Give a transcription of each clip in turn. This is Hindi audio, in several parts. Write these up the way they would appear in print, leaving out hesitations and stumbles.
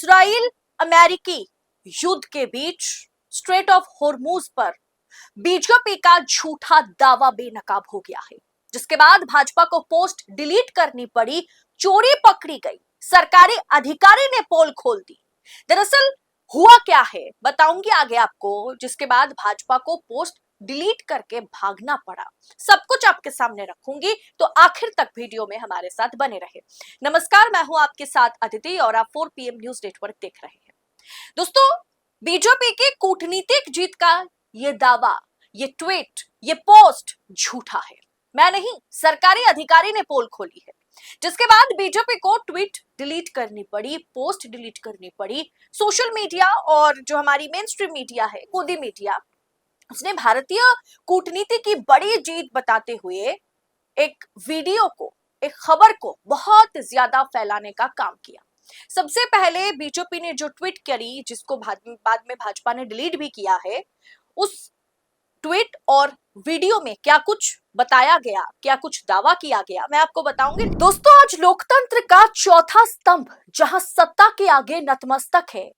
इजराइल अमेरिकी युद्ध के बीच स्ट्रेट ऑफ होर्मुज पर बीजेपी का झूठा दावा बेनकाब हो गया है, जिसके बाद भाजपा को पोस्ट डिलीट करनी पड़ी, चोरी पकड़ी गई, सरकारी अधिकारी ने पोल खोल दी। दरअसल हुआ क्या है बताऊंगी आगे आपको, जिसके बाद भाजपा को पोस्ट डिलीट करके भागना पड़ा। सब कुछ आपके सामने रखूंगी, तो आखिर तक वीडियो में हमारे साथ बने रहे। नमस्कार, मैं हूं आपके साथ अदिति और आप 4 PM न्यूज नेटवर्क देख रहे हैं। दोस्तों, बीजेपी की कूटनीतिक जीत का ये दावा, ये ट्वीट, ये पोस्ट झूठा है। मैं नहीं, सरकारी अधिकारी ने पोल खोली है, जिसके बाद बीजेपी को ट्वीट डिलीट करनी पड़ी, पोस्ट डिलीट करनी पड़ी। सोशल मीडिया और जो हमारी मेन स्ट्रीम मीडिया है, मोदी मीडिया, उसने भारतीय कूटनीति की बड़ी जीत बताते हुए एक वीडियो को, एक खबर को बहुत ज्यादा फैलाने का काम किया। सबसे पहले बीजेपी ने जो ट्वीट करी, जिसको बाद में भाजपा ने डिलीट भी किया है, उस ट्वीट और वीडियो में क्या कुछ बताया गया, क्या कुछ दावा किया गया, मैं आपको बताऊंगी। दोस्तों, आज लोकतंत्र का चौथा स्तंभ जहां सत्ता के आगे नतमस्तक है,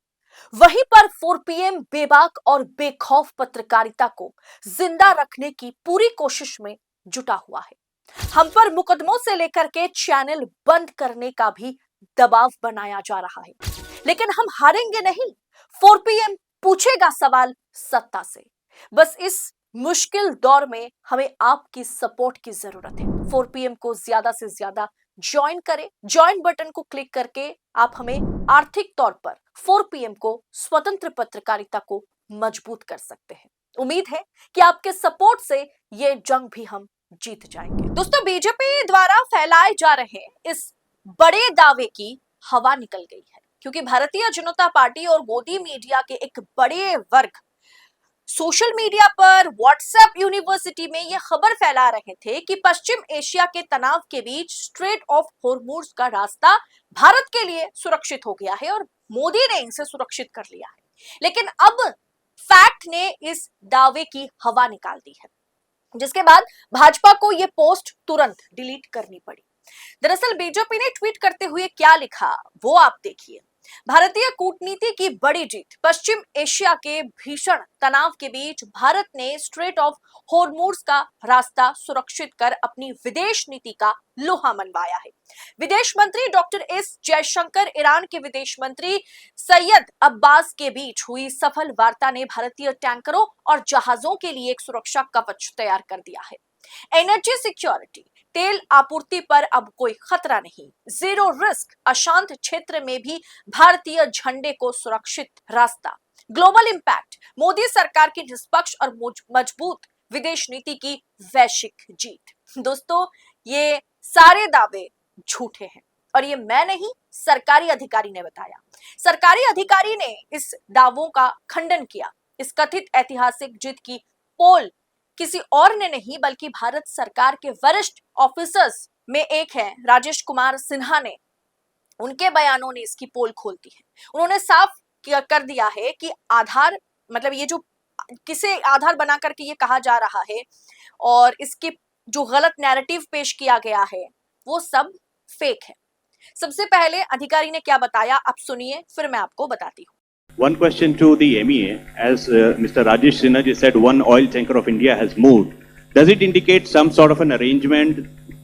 वहीं पर 4 PM बेबाक और बेखौफ पत्रकारिता को जिंदा रखने की पूरी कोशिश में जुटा हुआ है। हम पर मुकदमों से लेकर के चैनल बंद करने का भी दबाव बनाया जा रहा है, लेकिन हम हारेंगे नहीं। 4 PM पूछेगा सवाल सत्ता से। बस इस मुश्किल दौर में हमें आपकी सपोर्ट की जरूरत है। 4 PM को ज्यादा से ज्यादा ज्वाइन करें। ज्वाइन बटन को क्लिक करके आप हमें आर्थिक तौर पर 4 PM को, स्वतंत्र पत्रकारिता को मजबूत कर सकते हैं। उम्मीद है कि आपके सपोर्ट से ये जंग भी हम जीत जाएंगे। दोस्तों, बीजेपी द्वारा फैलाए जा रहे इस बड़े दावे की हवा निकल गई है, क्योंकि भारतीय जनता पार्टी और मोदी मीडिया के एक बड़े वर्ग सोशल मीडिया पर, व्हाट्सएप यूनिवर्सिटी में यह खबर फैला रहे थे कि पश्चिम एशिया के तनाव के बीच स्ट्रेट ऑफ होर्मुज का रास्ता भारत के लिए सुरक्षित हो गया है और मोदी ने इसे सुरक्षित कर लिया है। लेकिन अब फैक्ट ने इस दावे की हवा निकाल दी है, जिसके बाद भाजपा को यह पोस्ट तुरंत डिलीट करनी पड़ी। दरअसल बीजेपी ने ट्वीट करते हुए क्या लिखा, वो आप देखिए। भारतीय कूटनीति की बड़ी जीत, पश्चिम एशिया के भीषण तनाव के बीच भारत ने स्ट्रेट ऑफ होर्मुज का रास्ता सुरक्षित कर अपनी विदेश नीति का लोहा मनवाया है। विदेश मंत्री डॉक्टर एस जयशंकर, ईरान के विदेश मंत्री सैयद अब्बास के बीच हुई सफल वार्ता ने भारतीय टैंकरों और जहाजों के लिए एक सुरक्षा कवच तैयार कर दिया है। एनर्जी सिक्योरिटी, तेल आपूर्ति पर अब कोई खतरा नहीं, जीरो रिस्क, अशांत क्षेत्र में भी भारतीय झंडे को सुरक्षित रास्ता, ग्लोबल इंपैक्ट, मोदी सरकार की निष्पक्ष और मजबूत विदेश नीति की वैश्विक जीत। दोस्तों, ये सारे दावे झूठे हैं और ये मैं नहीं, सरकारी अधिकारी ने बताया। सरकारी अधिकारी ने इस दावों का खंडन किया। इस कथित ऐतिहासिक जीत की पोल किसी और ने नहीं, बल्कि भारत सरकार के वरिष्ठ ऑफिसर्स में एक है, राजेश कुमार सिन्हा ने, उनके बयानों ने इसकी पोल खोल दी है। उन्होंने साफ कर दिया है कि आधार, मतलब ये जो किसे आधार बना करके ये कहा जा रहा है और इसके जो गलत नैरेटिव पेश किया गया है, वो सब फेक है। सबसे पहले अधिकारी ने क्या बताया, आप सुनिए, फिर मैं आपको बताती हूँ। One question to the MEA, as Mr. Rajesh Sinha ji said, one oil tanker of India has moved. Does it indicate some sort of an arrangement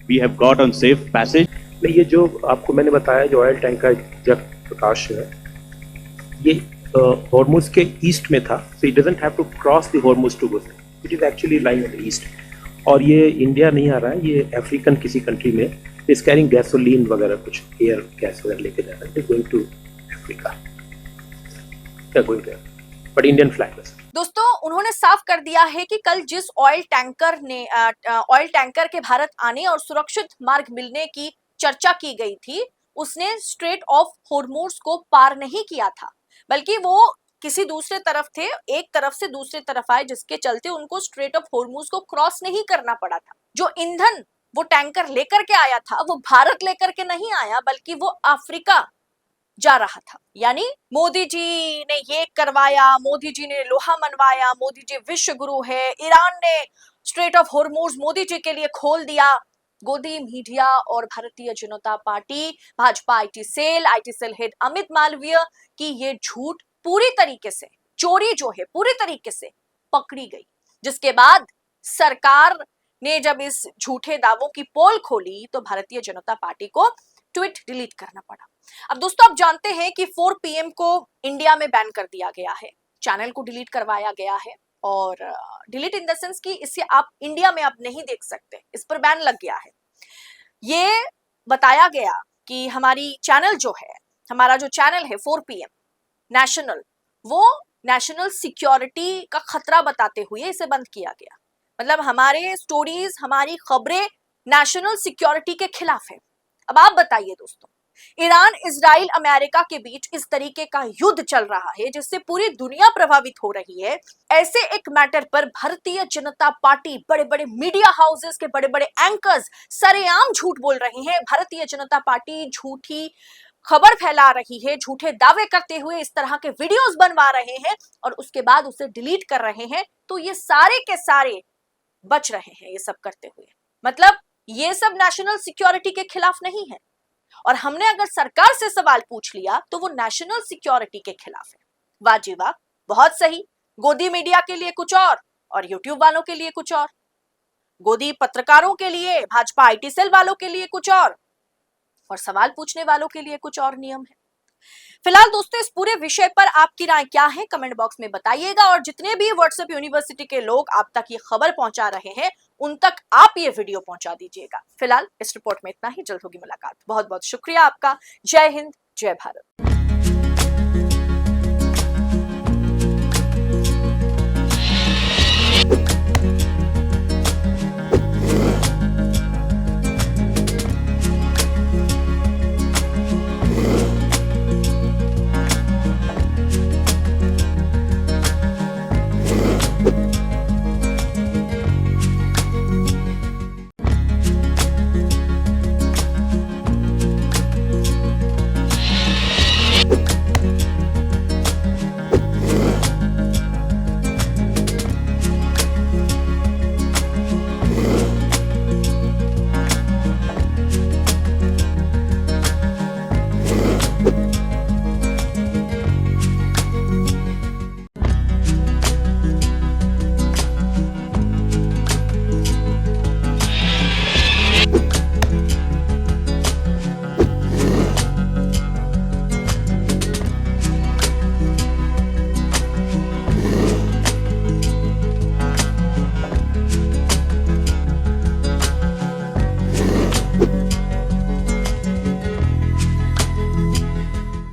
we have got on safe passage? नहीं, ये जो आपको मैंने बताया, जो ऑयल टैंकर जग प्रकाश है, ये हॉर्मुज के ईस्ट में था, so it doesn't have to cross the Hormuz to go. It is actually lying in the east. और ये इंडिया नहीं आ रहा है, ये अफ्रीकन किसी कंट्री में is carrying गैसोलीन वगैरह, कुछ एयर गैस वगैरह लेके जा रहा है, it is going to Africa. But Indian flag. दोस्तों, उन्होंने साफ कर दिया है कि कल जिस ऑयल टैंकर के भारत आने और सुरक्षित मार्ग मिलने की चर्चा की गई थी, उसने स्ट्रेट ऑफ होर्मुज को पार नहीं किया था, बल्कि वो किसी दूसरे तरफ थे, एक तरफ से दूसरे तरफ आए, जिसके चलते उनको स्ट्रेट ऑफ होर्मुज को क्रॉस नहीं करना पड़ा था। जो ईंधन वो टैंकर लेकर के आया था, वो भारत लेकर के नहीं आया, बल्कि वो अफ्रीका जा रहा था। यानी मोदी जी ने ये करवाया, मोदी जी ने लोहा मनवाया, मोदी जी विश्व गुरु है, ईरान ने strait of Hormuz Modi ji के लिए खोल दिया, गोदी मीडिया और Bharatiya Janata party Bhajpa IT cell head Amit Malviya की ये झूठ पूरी तरीके से, चोरी जो है पूरी तरीके से पकड़ी गई, जिसके बाद सरकार ने जब इस झूठे दावों की पोल खोली तो भारतीय जनता पार्टी को ट्वीट डिलीट करना पड़ा। अब दोस्तों आप जानते हैं कि 4 PM को इंडिया में बैन कर दिया गया है, चैनल को डिलीट करवाया गया है और डिलीट इन द सेंस कि इसे आप इंडिया में आप नहीं देख सकते, इस पर बैन लग गया है। ये बताया गया कि हमारी चैनल जो है, हमारा जो चैनल है 4 PM नेशनल, वो नेशनल सिक्योरिटी का खतरा बताते हुए इसे बंद किया गया। मतलब हमारे स्टोरीज, हमारी खबरें नेशनल सिक्योरिटी के खिलाफ है। अब आप बताइए दोस्तों, ईरान, इजराइल, अमेरिका के बीच इस तरीके का युद्ध चल रहा है जिससे पूरी दुनिया प्रभावित हो रही है। ऐसे एक मैटर पर भारतीय जनता पार्टी, बड़े बड़े मीडिया हाउसेस के बड़े बड़े एंकर्स सरेआम झूठ बोल रहे हैं। भारतीय जनता पार्टी झूठी खबर फैला रही है, झूठे दावे करते हुए इस तरह के वीडियोस बनवा रहे हैं और उसके बाद उसे डिलीट कर रहे हैं। तो ये सारे के सारे बच रहे हैं ये सब करते हुए। मतलब ये सब नेशनल सिक्योरिटी के खिलाफ नहीं है और हमने अगर सरकार से सवाल पूछ लिया तो वो नेशनल सिक्योरिटी के खिलाफ है। वाह जी वाह, बहुत सही। गोदी मीडिया के लिए कुछ और यूट्यूब वालों के लिए कुछ और, गोदी पत्रकारों के लिए, भाजपा आईटी सेल वालों के लिए कुछ और सवाल पूछने वालों के लिए कुछ और नियम है। फिलहाल दोस्तों इस पूरे विषय पर आपकी राय क्या है कमेंट बॉक्स में बताइएगा और जितने भी व्हाट्सएप यूनिवर्सिटी के लोग आप तक ये खबर पहुंचा रहे हैं उन तक आप ये वीडियो पहुंचा दीजिएगा। फिलहाल इस रिपोर्ट में इतना ही, जल्द होगी मुलाकात। बहुत बहुत शुक्रिया आपका। जय हिंद, जय भारत।